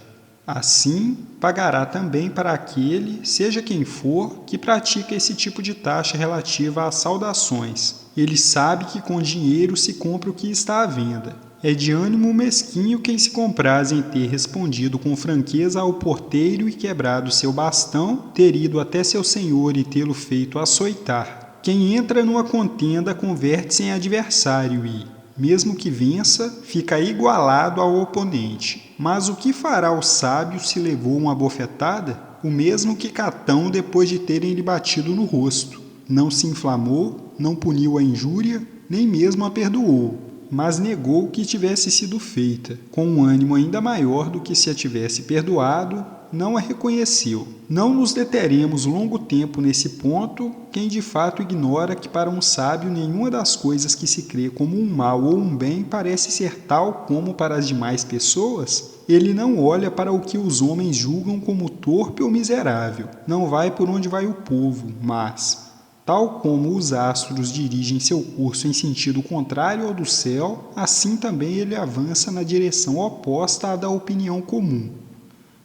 Assim, pagará também para aquele, seja quem for, que pratica esse tipo de taxa relativa às saudações. Ele sabe que com dinheiro se compra o que está à venda. É de ânimo mesquinho quem se compraz em ter respondido com franqueza ao porteiro e quebrado seu bastão, ter ido até seu senhor e tê-lo feito açoitar. Quem entra numa contenda converte-se em adversário e, mesmo que vença, fica igualado ao oponente. Mas o que fará o sábio se levou uma bofetada? O mesmo que Catão depois de terem lhe batido no rosto. Não se inflamou, não puniu a injúria, nem mesmo a perdoou, mas negou que tivesse sido feita, com um ânimo ainda maior do que se a tivesse perdoado, não a reconheceu. Não nos deteremos longo tempo nesse ponto, quem de fato ignora que para um sábio nenhuma das coisas que se crê como um mal ou um bem parece ser tal como para as demais pessoas. Ele não olha para o que os homens julgam como torpe ou miserável, não vai por onde vai o povo, mas, tal como os astros dirigem seu curso em sentido contrário ao do céu, assim também ele avança na direção oposta à da opinião comum.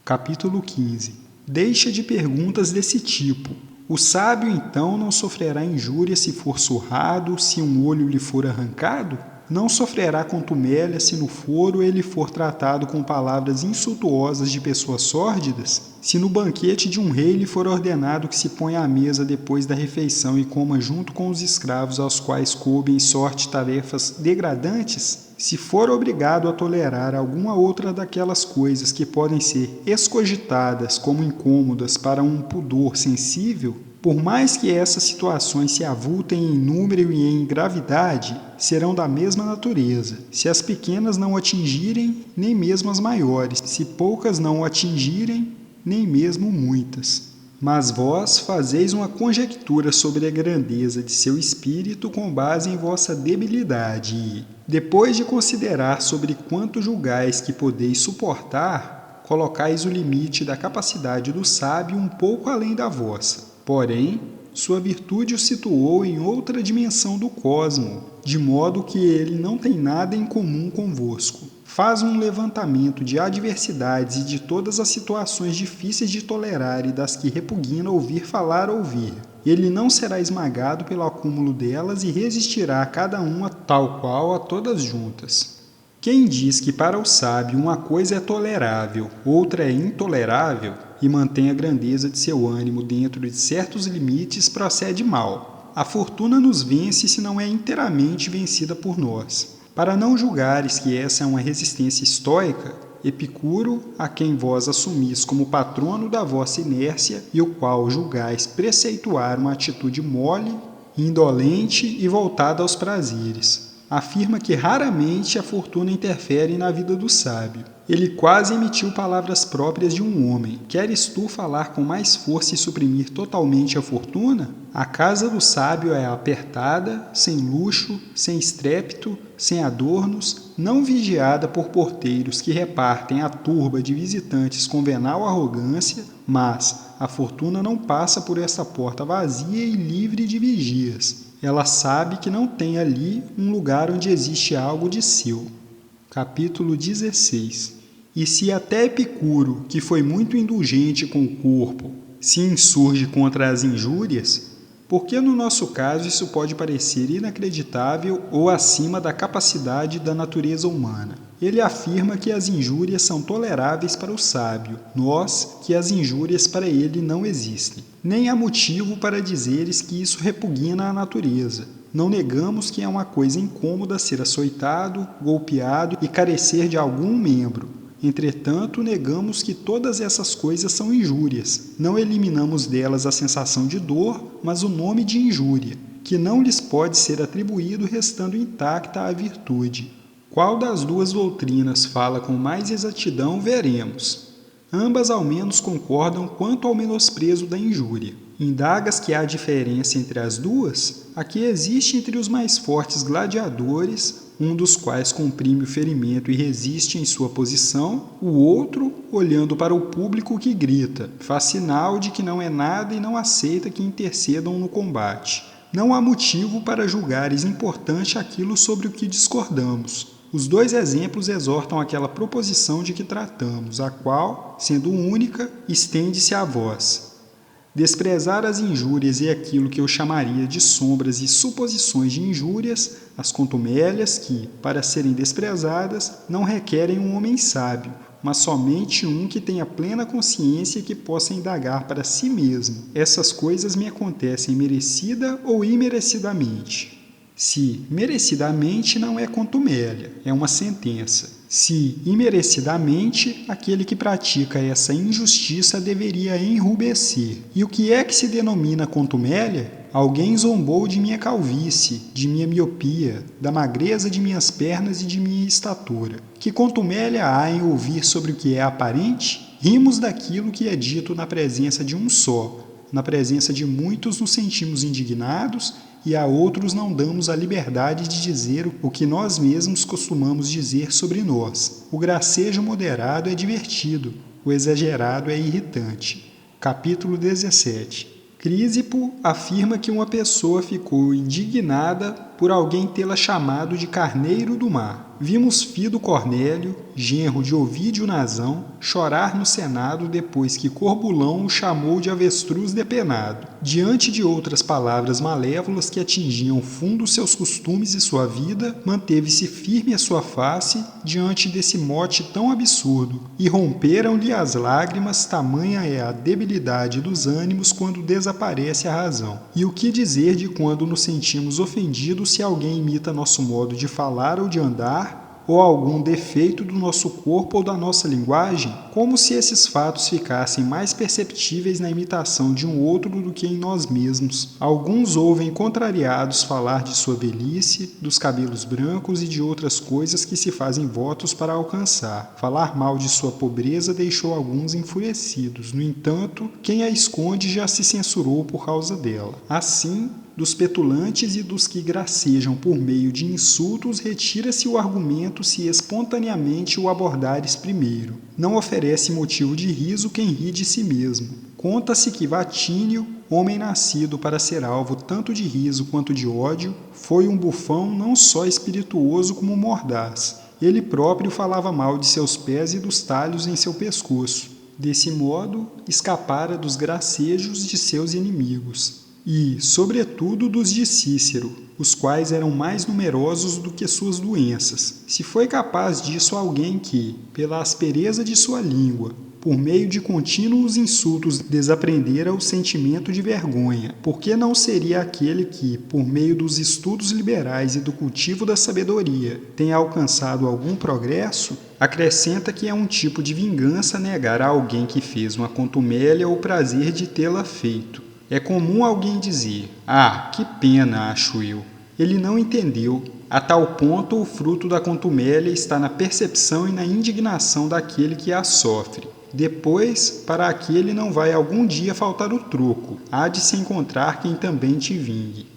Capítulo 15. Deixa de perguntas desse tipo. O sábio, então, não sofrerá injúria se for surrado, se um olho lhe for arrancado? Não sofrerá contumélia se no foro ele for tratado com palavras insultuosas de pessoas sórdidas? Se no banquete de um rei lhe for ordenado que se ponha à mesa depois da refeição e coma junto com os escravos aos quais coubem sorte tarefas degradantes? Se for obrigado a tolerar alguma outra daquelas coisas que podem ser escogitadas como incômodas para um pudor sensível, por mais que essas situações se avultem em número e em gravidade, serão da mesma natureza. Se as pequenas não atingirem, nem mesmo as maiores. Se poucas não atingirem, nem mesmo muitas. Mas vós fazeis uma conjectura sobre a grandeza de seu espírito com base em vossa debilidade e, depois de considerar sobre quanto julgais que podeis suportar, colocais o limite da capacidade do sábio um pouco além da vossa. Porém, sua virtude o situou em outra dimensão do cosmo, de modo que ele não tem nada em comum convosco. Faz um levantamento de adversidades e de todas as situações difíceis de tolerar e das que repugna ouvir falar ouvir. Ele não será esmagado pelo acúmulo delas e resistirá a cada uma tal qual a todas juntas. Quem diz que para o sábio uma coisa é tolerável, outra é intolerável, e mantém a grandeza de seu ânimo dentro de certos limites, procede mal. A fortuna nos vence se não é inteiramente vencida por nós. Para não julgares que essa é uma resistência estoica, Epicuro, a quem vós assumis como patrono da vossa inércia e o qual julgais preceituar uma atitude mole, indolente e voltada aos prazeres. afirma que raramente a fortuna interfere na vida do sábio. Ele quase emitiu palavras próprias de um homem. Queres tu falar com mais força e suprimir totalmente a fortuna? A casa do sábio é apertada, sem luxo, sem estrépito, sem adornos, não vigiada por porteiros que repartem a turba de visitantes com venal arrogância, mas a fortuna não passa por essa porta vazia e livre de vigias. Ela sabe que não tem ali um lugar onde existe algo de seu. Capítulo 16. E se até Epicuro, que foi muito indulgente com o corpo, se insurge contra as injúrias, porque no nosso caso isso pode parecer inacreditável ou acima da capacidade da natureza humana. Ele afirma que as injúrias são toleráveis para o sábio, nós que as injúrias para ele não existem. Nem há motivo para dizeres que isso repugna a natureza. Não negamos que é uma coisa incômoda ser açoitado, golpeado e carecer de algum membro. Entretanto, negamos que todas essas coisas são injúrias. Não eliminamos delas a sensação de dor, mas o nome de injúria, que não lhes pode ser atribuído restando intacta a virtude. Qual das duas doutrinas fala com mais exatidão, veremos. Ambas ao menos concordam quanto ao menosprezo da injúria. Indagas que há diferença entre as duas? A que existe entre os mais fortes gladiadores, um dos quais comprime o ferimento e resiste em sua posição, o outro, olhando para o público que grita, faz sinal de que não é nada e não aceita que intercedam no combate. Não há motivo para julgares importante aquilo sobre o que discordamos. Os dois exemplos exortam aquela proposição de que tratamos, a qual, sendo única, estende-se a vós. Desprezar as injúrias e aquilo que eu chamaria de sombras e suposições de injúrias, as contumélias que, para serem desprezadas, não requerem um homem sábio, mas somente um que tenha plena consciência e que possa indagar para si mesmo. Essas coisas me acontecem merecida ou imerecidamente. Se merecidamente, não é contumélia, é uma sentença. Se imerecidamente, aquele que pratica essa injustiça deveria enrubescer. E o que é que se denomina contumélia? Alguém zombou de minha calvície, de minha miopia, da magreza de minhas pernas e de minha estatura. Que contumélia há em ouvir sobre o que é aparente? Rimos daquilo que é dito na presença de um só. Na presença de muitos nos sentimos indignados e a outros não damos a liberdade de dizer o que nós mesmos costumamos dizer sobre nós. O gracejo moderado é divertido, o exagerado é irritante. Capítulo 17. Crísipo afirma que uma pessoa ficou indignada por alguém tê-la chamado de carneiro do mar. Vimos Fido Cornélio, genro de Ovídio Nazão, chorar no Senado depois que Corbulão o chamou de avestruz depenado. Diante de outras palavras malévolas que atingiam fundo seus costumes e sua vida, manteve-se firme a sua face diante desse mote tão absurdo, e romperam-lhe as lágrimas, tamanha é a debilidade dos ânimos quando desaparece a razão. E o que dizer de quando nos sentimos ofendidos se alguém imita nosso modo de falar ou de andar, ou algum defeito do nosso corpo ou da nossa linguagem, como se esses fatos ficassem mais perceptíveis na imitação de um outro do que em nós mesmos. Alguns ouvem contrariados falar de sua velhice, dos cabelos brancos e de outras coisas que se fazem votos para alcançar. Falar mal de sua pobreza deixou alguns enfurecidos. No entanto, quem a esconde já se censurou por causa dela. Assim, dos petulantes e dos que gracejam por meio de insultos, retira-se o argumento se espontaneamente o abordares primeiro. Não oferece motivo de riso quem ri de si mesmo. Conta-se que Vatínio, homem nascido para ser alvo tanto de riso quanto de ódio, foi um bufão não só espirituoso como mordaz. Ele próprio falava mal de seus pés e dos talhos em seu pescoço. Desse modo, escapara dos gracejos de seus inimigos. E, sobretudo, dos de Cícero, os quais eram mais numerosos do que suas doenças. Se foi capaz disso alguém que, pela aspereza de sua língua, por meio de contínuos insultos, desaprendera o sentimento de vergonha, por que não seria aquele que, por meio dos estudos liberais e do cultivo da sabedoria, tenha alcançado algum progresso? Acrescenta que é um tipo de vingança negar a alguém que fez uma contumélia o prazer de tê-la feito. É comum alguém dizer: "Ah, que pena, acho eu. Ele não entendeu. A tal ponto, o fruto da contumélia está na percepção e na indignação daquele que a sofre. Depois, para aquele não vai algum dia faltar o troco, há de se encontrar quem também te vingue.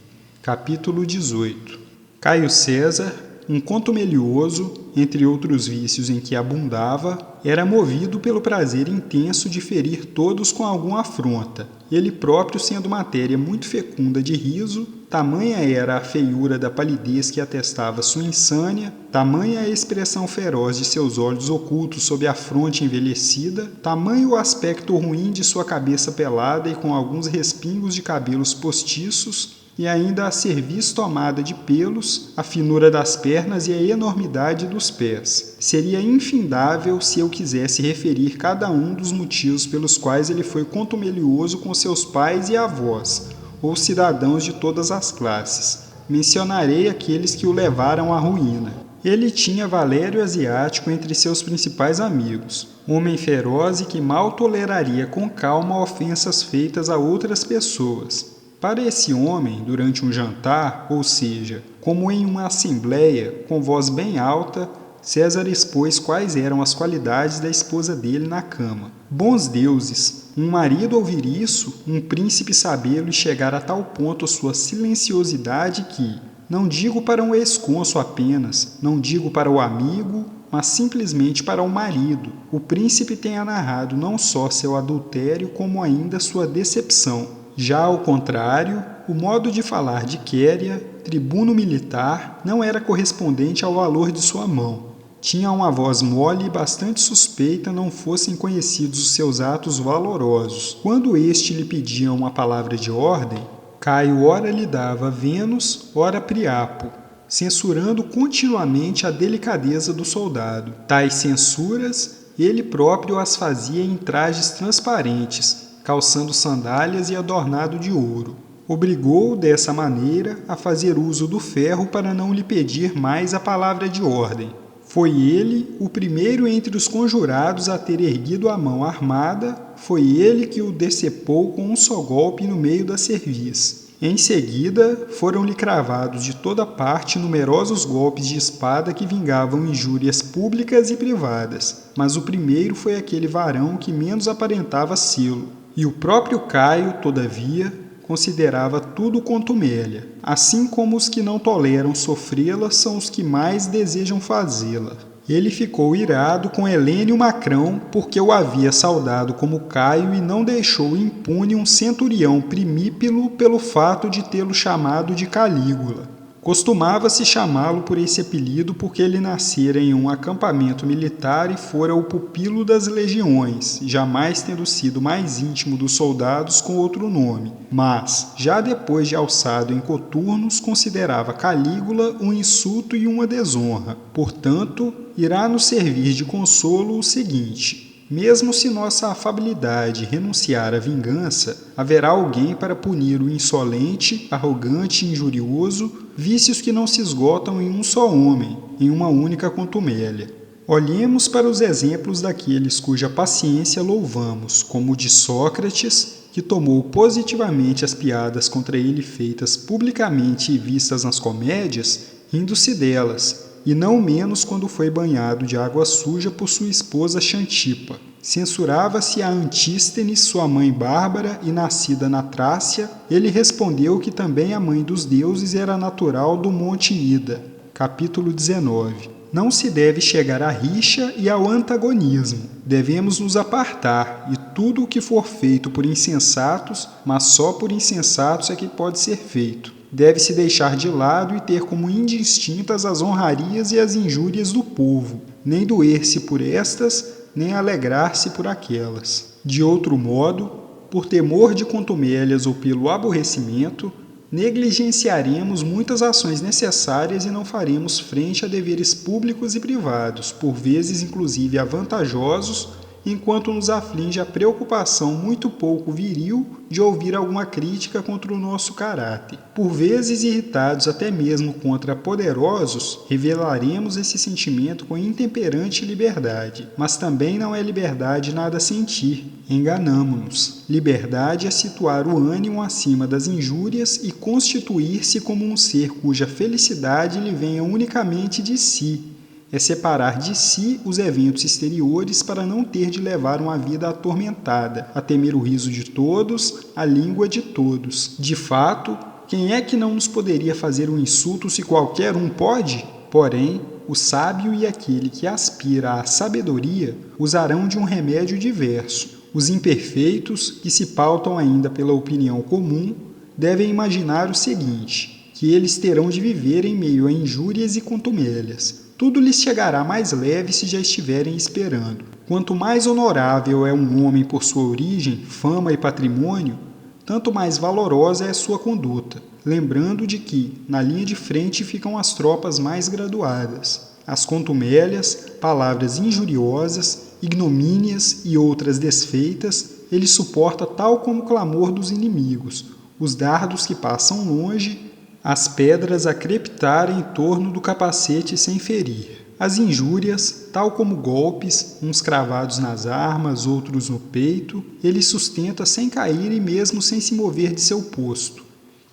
Capítulo 18. Caio César, um contumelioso, entre outros vícios em que abundava, era movido pelo prazer intenso de ferir todos com alguma afronta. Ele próprio sendo matéria muito fecunda de riso, tamanha era a feiura da palidez que atestava sua insânia, tamanha a expressão feroz de seus olhos ocultos sob a fronte envelhecida, tamanho o aspecto ruim de sua cabeça pelada e com alguns respingos de cabelos postiços, e ainda a cerviz tomada de pelos, a finura das pernas e a enormidade dos pés. Seria infindável se eu quisesse referir cada um dos motivos pelos quais ele foi contumelioso com seus pais e avós, ou cidadãos de todas as classes. Mencionarei aqueles que o levaram à ruína. Ele tinha Valério Asiático entre seus principais amigos, homem feroz e que mal toleraria com calma ofensas feitas a outras pessoas. Para esse homem, durante um jantar, ou seja, como em uma assembleia, com voz bem alta, César expôs quais eram as qualidades da esposa dele na cama. Bons deuses! Um marido ouvir isso, um príncipe sabê-lo e chegar a tal ponto sua silenciosidade que, não digo para um esconso apenas, não digo para o amigo, mas simplesmente para o marido, o príncipe tenha narrado não só seu adultério, como ainda sua decepção. Já ao contrário, o modo de falar de Quéria, tribuno militar, não era correspondente ao valor de sua mão. Tinha uma voz mole e bastante suspeita não fossem conhecidos os seus atos valorosos. Quando este lhe pedia uma palavra de ordem, Caio ora lhe dava Vênus, ora Priapo, censurando continuamente a delicadeza do soldado. Tais censuras, ele próprio as fazia em trajes transparentes, calçando sandálias e adornado de ouro. Obrigou-o dessa maneira a fazer uso do ferro para não lhe pedir mais a palavra de ordem. Foi ele o primeiro entre os conjurados a ter erguido a mão armada, foi ele que o decepou com um só golpe no meio da cerviz. Em seguida, foram-lhe cravados de toda parte numerosos golpes de espada que vingavam injúrias públicas e privadas, mas o primeiro foi aquele varão que menos aparentava sê-lo. E o próprio Caio, todavia, considerava tudo contumélia, assim como os que não toleram sofrê-la são os que mais desejam fazê-la. Ele ficou irado com Helênio Macrão porque o havia saudado como Caio e não deixou impune um centurião primípilo pelo fato de tê-lo chamado de Calígula. Costumava-se chamá-lo por esse apelido porque ele nascera em um acampamento militar e fora o pupilo das legiões, jamais tendo sido mais íntimo dos soldados com outro nome. Mas, já depois de alçado em coturnos, considerava Calígula um insulto e uma desonra. Portanto, irá nos servir de consolo o seguinte: mesmo se nossa afabilidade renunciar à vingança, haverá alguém para punir o insolente, arrogante e injurioso, vícios que não se esgotam em um só homem, em uma única contumélia. Olhemos para os exemplos daqueles cuja paciência louvamos, como o de Sócrates, que tomou positivamente as piadas contra ele feitas publicamente e vistas nas comédias, rindo-se delas, e não menos quando foi banhado de água suja por sua esposa Xantipa. Censurava-se a Antístenes, sua mãe bárbara e nascida na Trácia. Ele respondeu que também a mãe dos deuses era natural do monte Ida. Capítulo 19. Não se deve chegar à rixa e ao antagonismo. Devemos nos apartar, e tudo o que for feito por insensatos, mas só por insensatos é que pode ser feito. Deve-se deixar de lado e ter como indistintas as honrarias e as injúrias do povo, nem doer-se por estas, nem alegrar-se por aquelas. De outro modo, por temor de contumélias ou pelo aborrecimento, negligenciaremos muitas ações necessárias e não faremos frente a deveres públicos e privados, por vezes inclusive avantajosos, enquanto nos aflige a preocupação muito pouco viril de ouvir alguma crítica contra o nosso caráter. Por vezes irritados até mesmo contra poderosos, revelaremos esse sentimento com intemperante liberdade. Mas também não é liberdade nada sentir. Enganamo-nos. Liberdade é situar o ânimo acima das injúrias e constituir-se como um ser cuja felicidade lhe venha unicamente de si. É separar de si os eventos exteriores para não ter de levar uma vida atormentada, a temer o riso de todos, a língua de todos. De fato, quem é que não nos poderia fazer um insulto se qualquer um pode? Porém, o sábio e aquele que aspira à sabedoria usarão de um remédio diverso. Os imperfeitos, que se pautam ainda pela opinião comum, devem imaginar o seguinte, que eles terão de viver em meio a injúrias e contumélias. Tudo lhes chegará mais leve se já estiverem esperando. Quanto mais honorável é um homem por sua origem, fama e patrimônio, tanto mais valorosa é sua conduta, lembrando de que, na linha de frente, ficam as tropas mais graduadas. As contumélias, palavras injuriosas, ignomínias e outras desfeitas, ele suporta tal como o clamor dos inimigos, os dardos que passam longe, as pedras a crepitar em torno do capacete sem ferir. As injúrias, tal como golpes, uns cravados nas armas, outros no peito, ele sustenta sem cair e mesmo sem se mover de seu posto.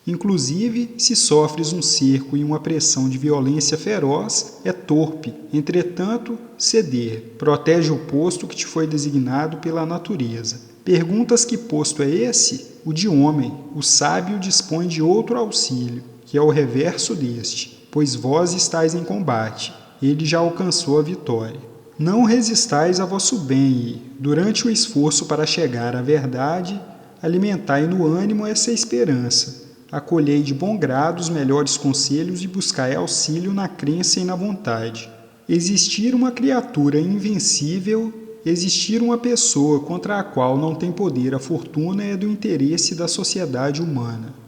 Inclusive, se sofres um cerco e uma pressão de violência feroz, é torpe, entretanto, ceder. Protege o posto que te foi designado pela natureza. Perguntas que posto é esse? O de homem. O sábio dispõe de outro auxílio, que é o reverso deste, pois vós estáis em combate, ele já alcançou a vitória. Não resistais a vosso bem e, durante o esforço para chegar à verdade, alimentai no ânimo essa esperança, acolhei de bom grado os melhores conselhos e buscai auxílio na crença e na vontade. Existir uma criatura invencível, existir uma pessoa contra a qual não tem poder a fortuna é do interesse da sociedade humana.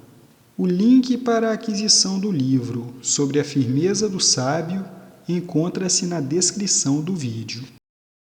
O link para a aquisição do livro Sobre a Firmeza do Sábio encontra-se na descrição do vídeo.